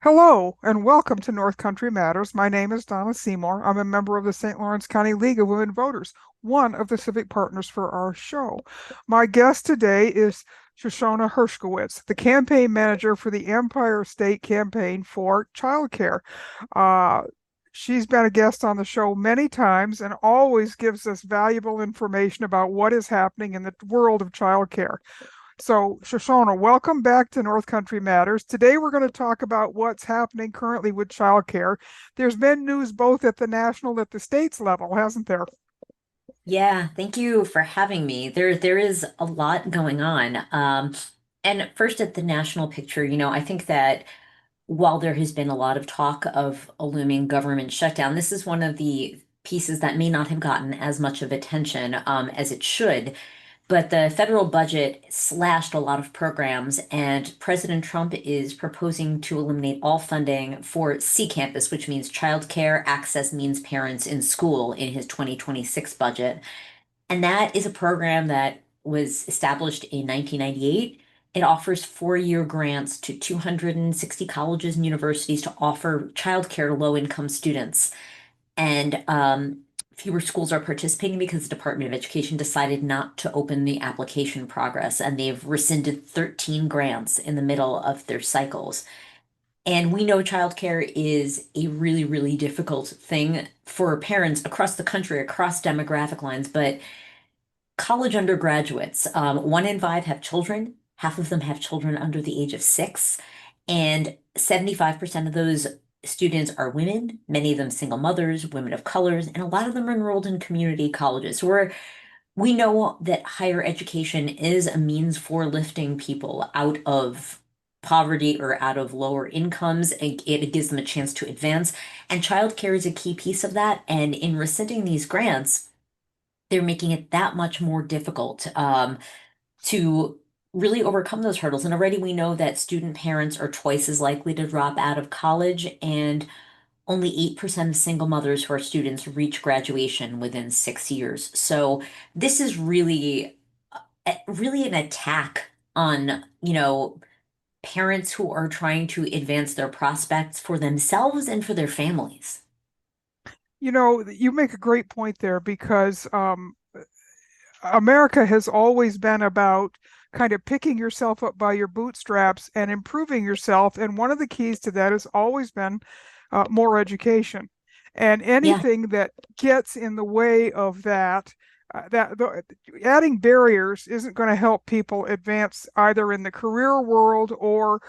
Hello and welcome to North Country Matters. My name is Donna Seymour. I'm a member of the St. Lawrence County League of Women Voters, one of the civic partners for our show. My guest today is Shoshana Hershkowitz, the campaign manager for the Empire State Campaign for Childcare. Uh, she's been a guest on the show many times and always gives us valuable information about what is happening in the world of childcare. So, Shoshana, welcome back to North Country Matters. Today, we're going to talk about what's happening currently with childcare. There's been news both at the national and at the states level, hasn't there? Yeah, thank you for having me. There is a lot going on. And first at the national picture, I think that while there has been a lot of talk of a looming government shutdown, this is one of the pieces that may not have gotten as much of attention as it should. But the federal budget slashed a lot of programs, and President Trump is proposing to eliminate all funding for CCAMPIS, which means Child Care Access Means Parents in School, in his 2026 budget. And that is a program that was established in 1998. It offers 4-year grants to 260 colleges and universities to offer childcare to low-income students. And fewer schools are participating because the Department of Education decided not to open the application progress, and they've rescinded 13 grants in the middle of their cycles. And we know childcare is a really, really difficult thing for parents across the country, across demographic lines, but college undergraduates, 1 in 5 have children. Half of them have children under the age of 6. And 75% of those students are women, many of them single mothers, women of colors, and a lot of them are enrolled in community colleges. So we know that higher education is a means for lifting people out of poverty or out of lower incomes. It gives them a chance to advance. And childcare is a key piece of that. And in rescinding these grants, they're making it that much more difficult to really overcome those hurdles. And already we know that student parents are twice as likely to drop out of college, and only 8% of single mothers who are students reach graduation within 6 years. So this is really an attack on, parents who are trying to advance their prospects for themselves and for their families. You make a great point there because America has always been about kind of picking yourself up by your bootstraps and improving yourself. And one of the keys to that has always been more education. And Yeah. anything that gets in the way of that, adding barriers isn't going to help people advance either in the career world or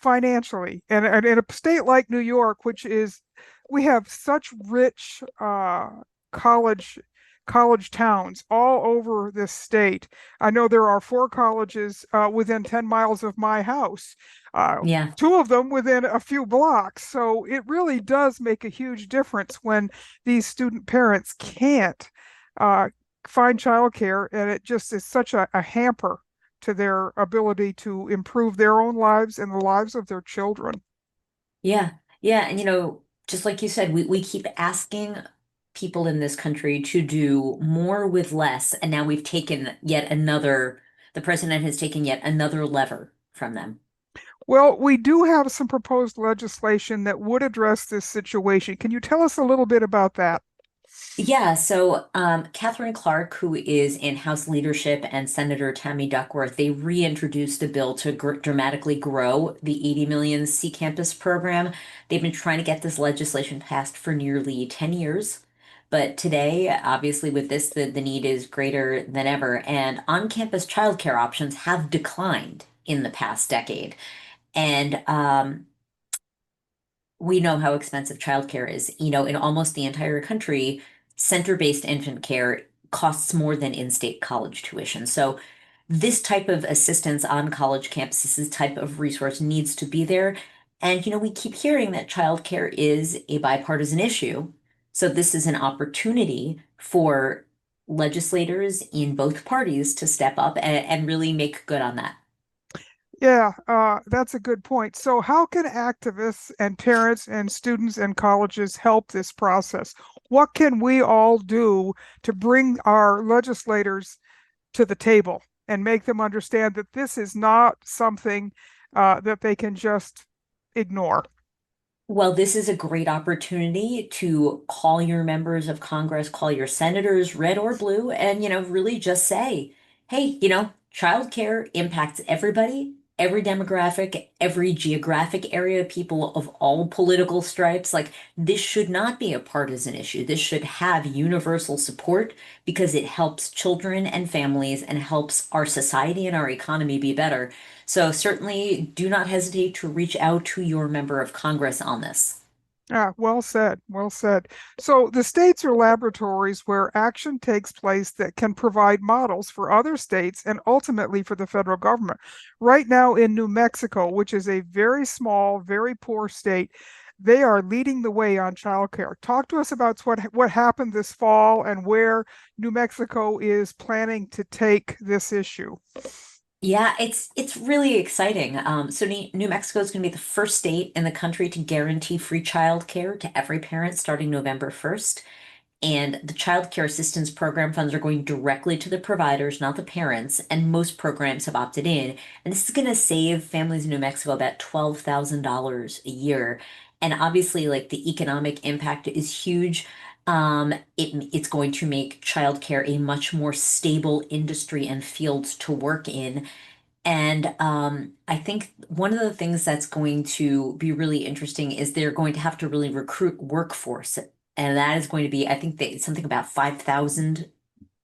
financially. And in a state like New York, we have such rich college college towns all over this state. I know there are 4 colleges within 10 miles of my house, uh, Yeah. 2 of them within a few blocks. So it really does make a huge difference when these student parents can't uh, find childcare, and it just is such a hamper to their ability to improve their own lives and the lives of their children. Yeah. Yeah. And just like you said, we keep asking people in this country to do more with less. And now the president has taken yet another lever from them. Well, we do have some proposed legislation that would address this situation. Can you tell us a little bit about that? Yeah, so Catherine Clark, who is in House leadership, and Senator Tammy Duckworth, they reintroduced a bill to dramatically grow the 80 million C Campus program. They've been trying to get this legislation passed for nearly 10 years. But today, obviously, with this, the need is greater than ever. And on-campus childcare options have declined in the past decade. And we know how expensive childcare is. In almost the entire country, center-based infant care costs more than in-state college tuition. So this type of assistance on college campuses, this type of resource needs to be there. And we keep hearing that childcare is a bipartisan issue. So this is an opportunity for legislators in both parties to step up and really make good on that. Yeah, that's a good point. So, how can activists and parents and students and colleges help this process? What can we all do to bring our legislators to the table and make them understand that this is not something that they can just ignore? Well, this is a great opportunity to call your members of Congress, call your senators, red or blue, and, really just say, hey, childcare impacts everybody, every demographic, every geographic area, people of all political stripes. Like, this should not be a partisan issue. This should have universal support because it helps children and families and helps our society and our economy be better. So certainly do not hesitate to reach out to your member of Congress on this. Ah, well said, well said. So the states are laboratories where action takes place that can provide models for other states and ultimately for the federal government. Right now in New Mexico, which is a very small, very poor state, they are leading the way on childcare. Talk to us about what happened this fall and where New Mexico is planning to take this issue. Yeah, it's really exciting. So New Mexico is going to be the first state in the country to guarantee free childcare to every parent starting November 1st. And the child care assistance program funds are going directly to the providers, not the parents. And most programs have opted in. And this is going to save families in New Mexico about $12,000 a year. And obviously, like the economic impact is huge. It's going to make childcare a much more stable industry and field to work in. And I think one of the things that's going to be really interesting is they're going to have to really recruit workforce. And that is going to be, I think something about 5,000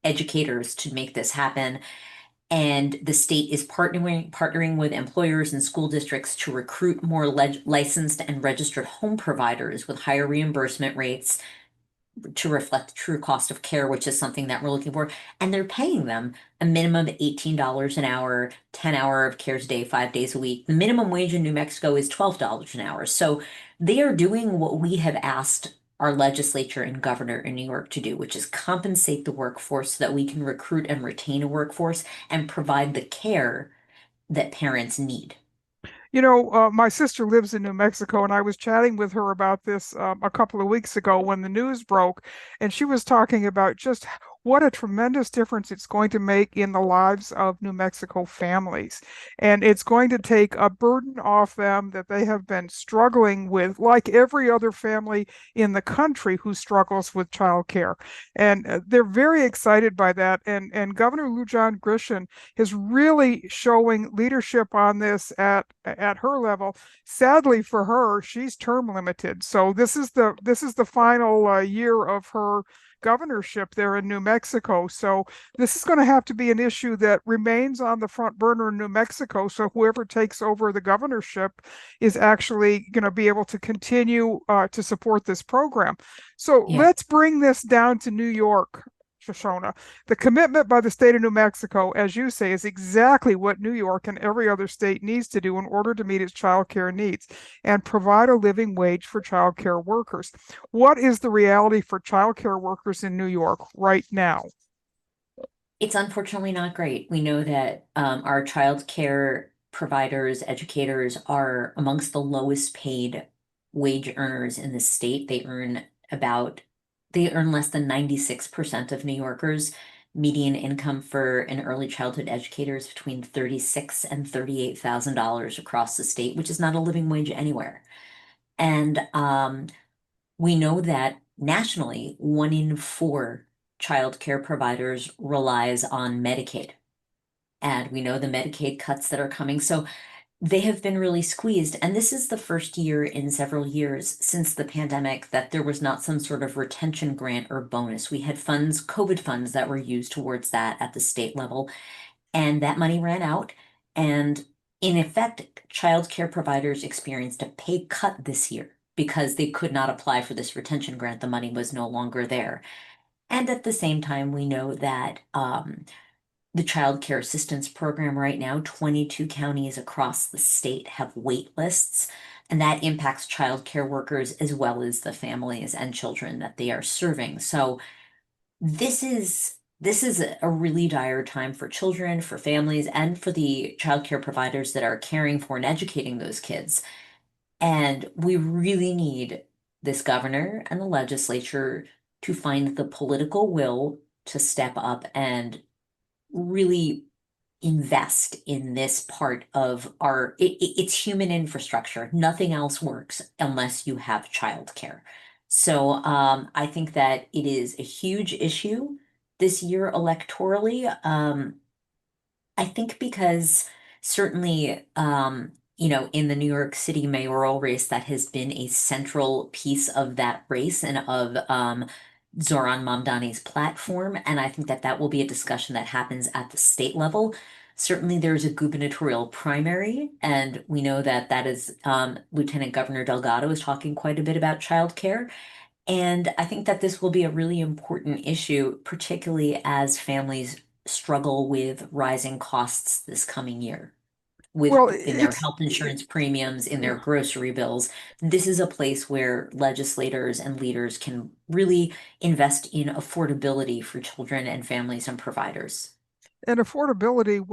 educators to make this happen. And the state is partnering with employers and school districts to recruit more licensed and registered home providers with higher reimbursement rates to reflect the true cost of care, which is something that we're looking for. And they're paying them a minimum of $18 an hour, 10 hour of cares a day, 5 days a week. The minimum wage in New Mexico is $12 an hour. So they are doing what we have asked our legislature and governor in New York to do, which is compensate the workforce so that we can recruit and retain a workforce and provide the care that parents need. My sister lives in New Mexico, and I was chatting with her about this a couple of weeks ago when the news broke, and she was talking about just what a tremendous difference it's going to make in the lives of New Mexico families. And it's going to take a burden off them that they have been struggling with, like every other family in the country who struggles with childcare. And they're very excited by that. And Governor Lou John Grisham is really showing leadership on this at her level. Sadly for her, she's term limited. So this is the final year of her governorship there in New Mexico. So this is going to have to be an issue that remains on the front burner in New Mexico. So whoever takes over the governorship is actually going to be able to continue to support this program. So Yeah. let's bring this down to New York. Shoshana. The commitment by the state of New Mexico, as you say, is exactly what New York and every other state needs to do in order to meet its child care needs and provide a living wage for child care workers. What is the reality for child care workers in New York right now? It's unfortunately not great. We know that our child care providers, educators are amongst the lowest paid wage earners in the state. They earn less than 96% of New Yorkers. Median income for an early childhood educator is between 36 and $38,000 across the state, which is not a living wage anywhere. And we know that nationally, 1 in 4 child care providers relies on Medicaid. And we know the Medicaid cuts that are coming. So they have been really squeezed. And this is the first year in several years since the pandemic that there was not some sort of retention grant or bonus. We had funds, COVID funds, that were used towards that at the state level. And that money ran out. And in effect, child care providers experienced a pay cut this year because they could not apply for this retention grant. The money was no longer there. And at the same time, we know that the child care assistance program right now, 22 counties across the state have wait lists, and that impacts child care workers as well as the families and children that they are serving. So this is a really dire time for children, for families, and for the child care providers that are caring for and educating those kids. And we really need this governor and the legislature to find the political will to step up and really invest in this part of it's human infrastructure. Nothing else works unless you have childcare. So I think that it is a huge issue this year electorally. I think because certainly, in the New York City mayoral race, that has been a central piece of that race and of Zoran Mamdani's platform. And I think that that will be a discussion that happens at the state level. Certainly, there's a gubernatorial primary, and we know that that is Lieutenant Governor Delgado is talking quite a bit about childcare. And I think that this will be a really important issue, particularly as families struggle with rising costs this coming year, with Well, in their health insurance premiums, in their yeah. grocery bills. This is a place where legislators and leaders can really invest in affordability for children and families and providers. And affordability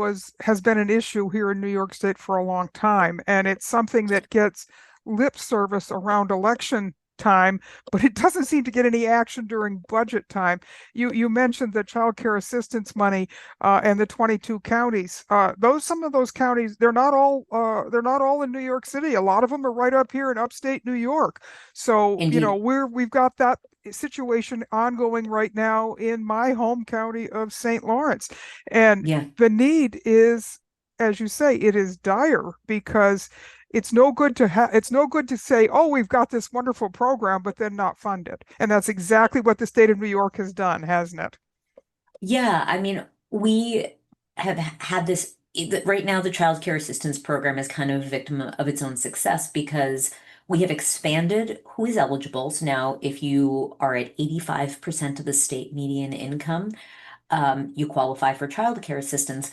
has been an issue here in New York State for a long time, and it's something that gets lip service around election time, but it doesn't seem to get any action during budget time. You mentioned the child care assistance money and the 22 counties. Those Some of those counties, they're not all in New York City. A lot of them are right up here in upstate New York. So, Indeed. we've got that situation ongoing right now in my home county of St. Lawrence. And Yeah. the need is, as you say, it is dire because it's no good to say, oh, we've got this wonderful program, but then not fund it. And that's exactly what the state of New York has done, hasn't it? Yeah, I mean, we have had this right now, the child care assistance program is kind of a victim of its own success because we have expanded who is eligible. So now if you are at 85% of the state median income, you qualify for child care assistance,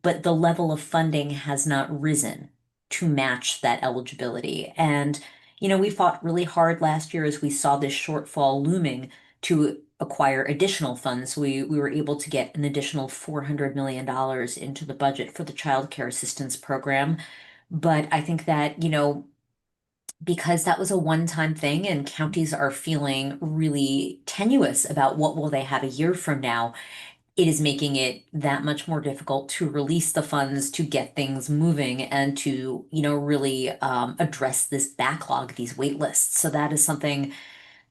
but the level of funding has not risen to match that eligibility. And, we fought really hard last year as we saw this shortfall looming to acquire additional funds. We were able to get an additional $400 million into the budget for the child care assistance program. But I think that, because that was a one-time thing and counties are feeling really tenuous about what will they have a year from now, it is making it that much more difficult to release the funds to get things moving and to, really address this backlog, these wait lists. So that is something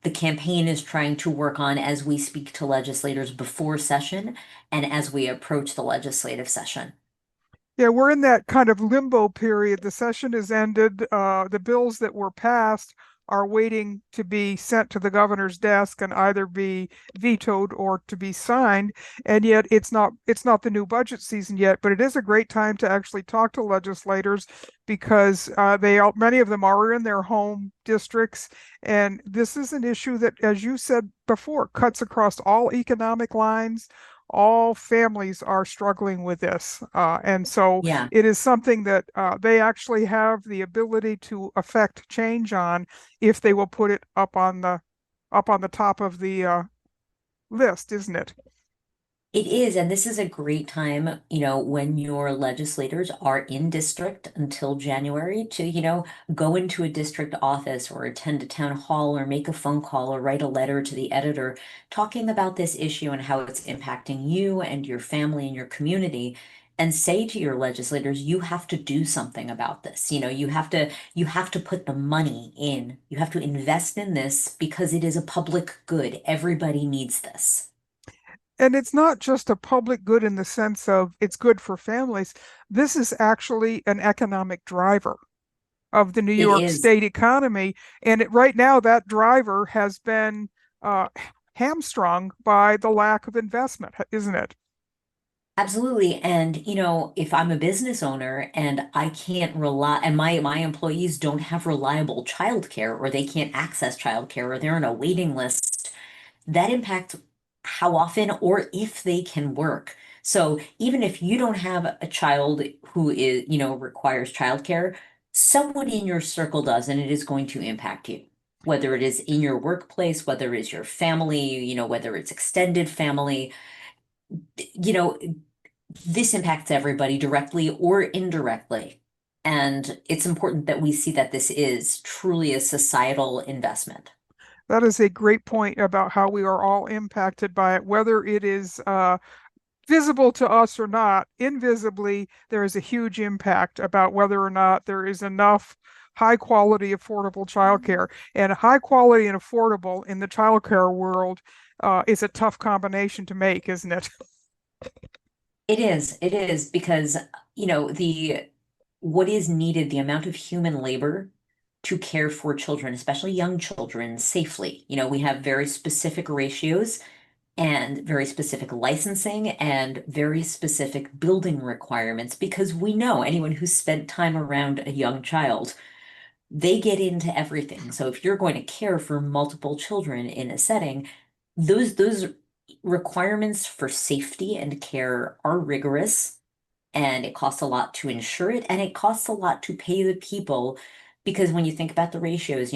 the campaign is trying to work on as we speak to legislators before session and as we approach the legislative session. Yeah, we're in that kind of limbo period. The session has ended. The bills that were passed are waiting to be sent to the governor's desk and either be vetoed or to be signed. And yet it's not the new budget season yet, but it is a great time to actually talk to legislators because many of them are in their home districts. And this is an issue that, as you said before, cuts across all economic lines. All families are struggling with this. And so Yeah. it is something that they actually have the ability to affect change on if they will put it up on the top of the list, isn't it? It is, and this is a great time, when your legislators are in district until January to, go into a district office or attend a town hall or make a phone call or write a letter to the editor talking about this issue and how it's impacting you and your family and your community. And say to your legislators, you have to do something about this. You have to put the money in. You have to invest in this because it is a public good. Everybody needs this. And it's not just a public good in the sense of it's good for families. This is actually an economic driver of the New It York is. State economy. And right now, that driver has been uh, hamstrung by the lack of investment, isn't it? Absolutely. And, if I'm a business owner and I can't rely, and my employees don't have reliable childcare or they can't access childcare or they're on a waiting list, that impacts how often or if they can work. So even if you don't have a child who requires childcare, someone in your circle does, and it is going to impact you. Whether it is in your workplace, whether it's your family, whether it's extended family, you know, this impacts everybody directly or indirectly. And it's important that we see that this is truly a societal investment. That is a great point about how we are all impacted by it, whether it is visible to us or not, invisibly, there is a huge impact about whether or not there is enough high quality, affordable childcare. And high quality and affordable in the childcare world is a tough combination to make, isn't it? It is because, the what is needed, the amount of human labor to care for children, especially young children, safely. We have very specific ratios and very specific licensing and very specific building requirements because we know anyone who's spent time around a young child, they get into everything. So if you're going to care for multiple children in a setting, those requirements for safety and care are rigorous, and it costs a lot to insure it, and it costs a lot to pay the people because when you think about the ratios,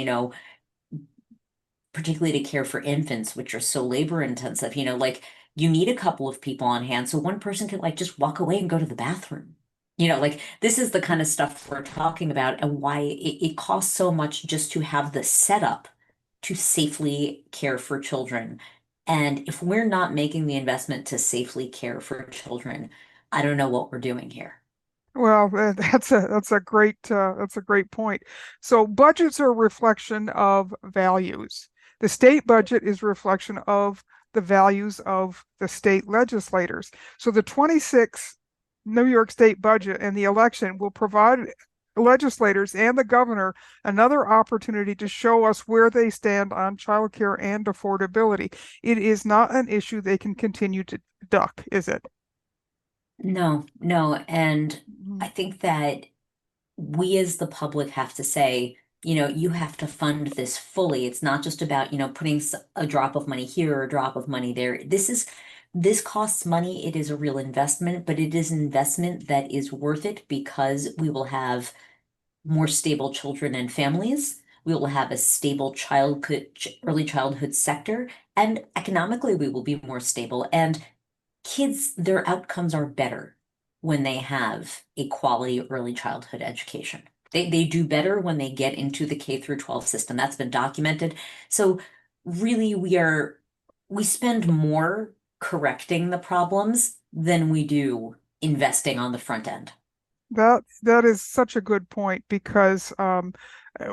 particularly to care for infants, which are so labor intensive, like you need a couple of people on hand so one person can like just walk away and go to the bathroom. Like this is the kind of stuff we're talking about and why it costs so much just to have the setup to safely care for children. And if we're not making the investment to safely care for children, I don't know what we're doing here. Well, that's a great point. So budgets are a reflection of values. The state budget is a reflection of the values of the state legislators. So the 26 New York State budget and the election will provide legislators and the governor another opportunity to show us where they stand on childcare and affordability. It is not an issue they can continue to duck, is it? No, no. And Mhm. I think that we as the public have to say, you have to fund this fully. It's not just about, putting a drop of money here or a drop of money there. This costs money. It is a real investment, but it is an investment that is worth it because we will have more stable children and families. We will have a stable early childhood sector, and economically we will be more stable. And kids, their outcomes are better when they have a quality early childhood education. They do better when they get into the K through 12 system. That's been documented. So really we spend more correcting the problems than we do investing on the front end. That is such a good point because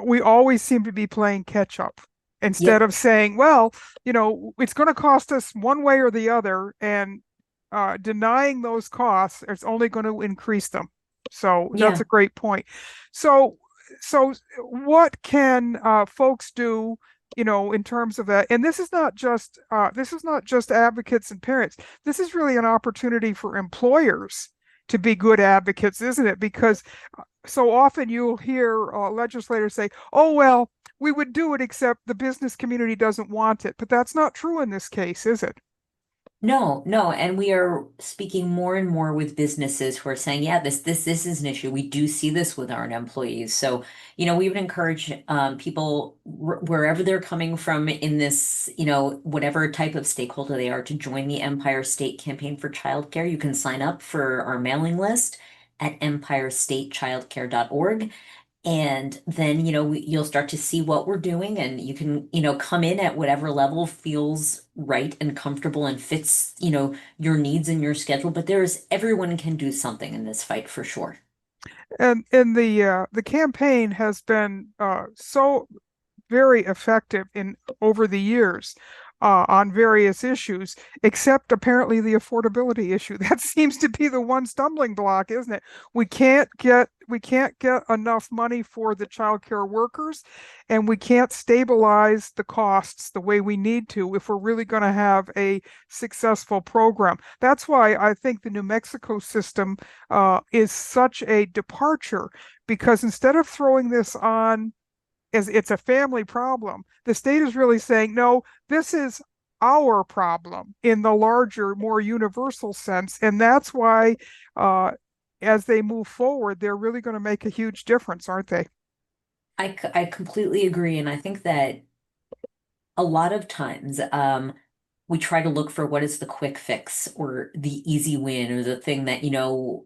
we always seem to be playing catch up instead Yep. of saying, well, it's going to cost us one way or the other, and denying those costs is only going to increase them. So that's Yeah. a great point. So, so what can folks do, in terms of that? And this is not just advocates and parents. This is really an opportunity for employers to be good advocates, isn't it? Because so often you'll hear legislators say, "Oh well, we would do it, except the business community doesn't want it." But that's not true in this case, is it? No, no, and we are speaking more and more with businesses who are saying, yeah, this is an issue. We do see this with our employees. So, we would encourage people wherever they're coming from in this, whatever type of stakeholder they are, to join the Empire State Campaign for Childcare. You can sign up for our mailing list at empirestatechildcare.org. And then, you'll start to see what we're doing, and you can, come in at whatever level feels right and comfortable and fits, your needs and your schedule. But everyone can do something in this fight for sure. And the campaign has been so very effective in over the years on various issues, except apparently the affordability issue. That seems to be the one stumbling block, isn't it? We can't get enough money for the childcare workers, and we can't stabilize the costs the way we need to if we're really going to have a successful program. That's why I think the New Mexico system is such a departure, because instead of throwing this on as it's a family problem, the state is really saying, no, this is our problem in the larger, more universal sense. And that's why, as they move forward, they're really going to make a huge difference, aren't they? I completely agree. And I think that a lot of times, we try to look for what is the quick fix or the easy win or the thing that,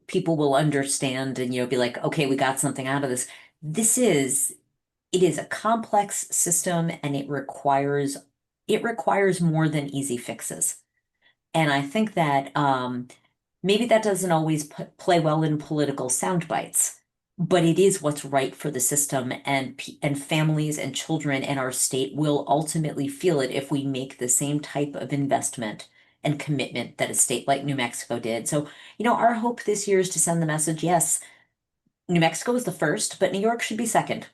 people will understand and, be like, okay, we got something out of this. This is it is a complex system and it requires more than easy fixes. And I think that maybe that doesn't always play well in political sound bites, but it is what's right for the system, and families and children in our state will ultimately feel it if we make the same type of investment and commitment that a state like New Mexico did. So, our hope this year is to send the message, yes, New Mexico is the first, but New York should be second.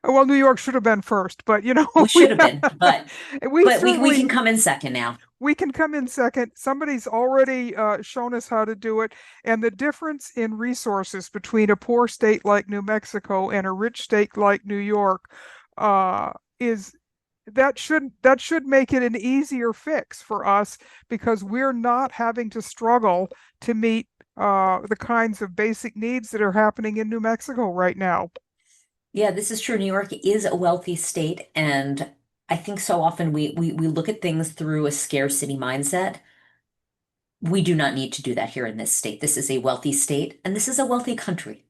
Well, New York should have been first, but We we should have been, but we we certainly can come in second now. we can come in second. Somebody's already shown us how to do it. And the difference in resources between a poor state like New Mexico and a rich state like New York is that should make it an easier fix for us because we're not having to struggle to meet the kinds of basic needs that are happening in New Mexico right now. Yeah, this is true. New York is a wealthy state, and I think so often we look at things through a scarcity mindset. We do not need to do that here in this state. This is a wealthy state, and this is a wealthy country.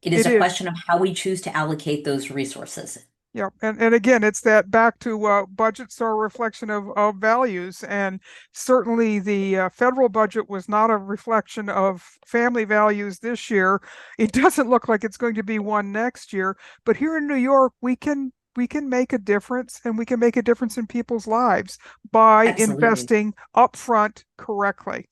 It is It a is. question of how we choose to allocate those resources. Yeah, and again, it's that back to budgets are a reflection of values, and certainly the federal budget was not a reflection of family values this year. It doesn't look like it's going to be one next year, but here in New York, we can make a difference, and we can make a difference in people's lives by Absolutely. investing upfront correctly.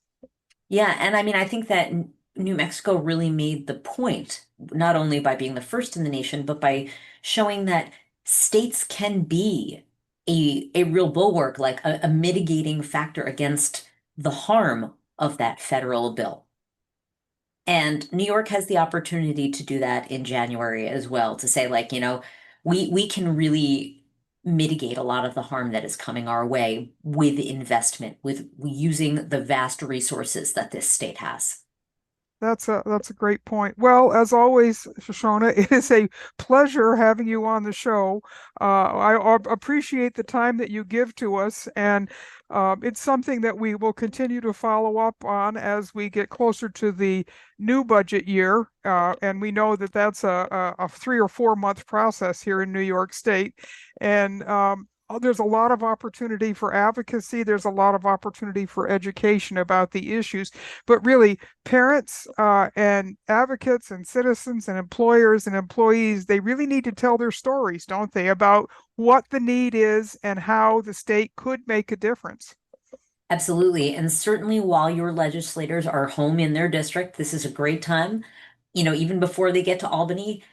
Yeah, and I mean, I think that New Mexico really made the point, not only by being the first in the nation, but by showing that states can be a real bulwark, like a mitigating factor against the harm of that federal bill. And New York has the opportunity to do that in January as well, to say, like, we can really mitigate a lot of the harm that is coming our way with investment, with using the vast resources that this state has. That's a great point. Well, as always, Shoshana, it is a pleasure having you on the show. I appreciate the time that you give to us, and it's something that we will continue to follow up on as we get closer to the new budget year. And we know that that's a 3 or 4 month process here in New York State, and there's a lot of opportunity for advocacy. There's a lot of opportunity for education about the issues, but really parents and advocates and citizens and employers and employees, they really need to tell their stories, don't they, about what the need is and how the state could make a difference. Absolutely. And certainly while your legislators are home in their district, this is a great time, even before they get to Albany,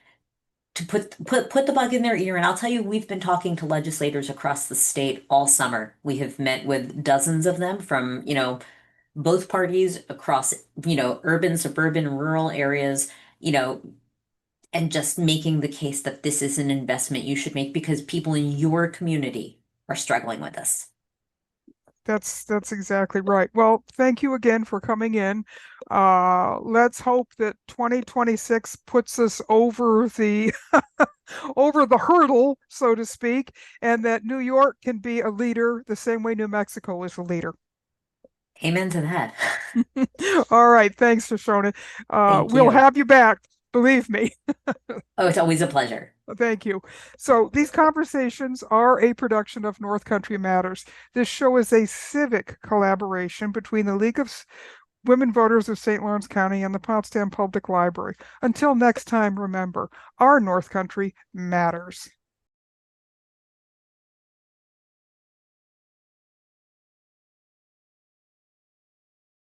to put the bug in their ear. And I'll tell you, we've been talking to legislators across the state all summer. We have met with dozens of them from, both parties across, urban, suburban, rural areas, you know, and just making the case that this is an investment you should make because people in your community are struggling with this. That's exactly right. Well, thank you again for coming in. Let's hope that 2026 puts us over the over the hurdle, so to speak, and that New York can be a leader the same way New Mexico is a leader. Amen to that. All right, thanks, Shoshone. Thank We'll you. have you back, believe me. Oh, it's always a pleasure. Thank you. So these conversations are a production of North Country Matters. This show is a civic collaboration between the League of Women Voters of St. Lawrence County and the Potsdam Public Library. Until next time, remember, our North Country matters.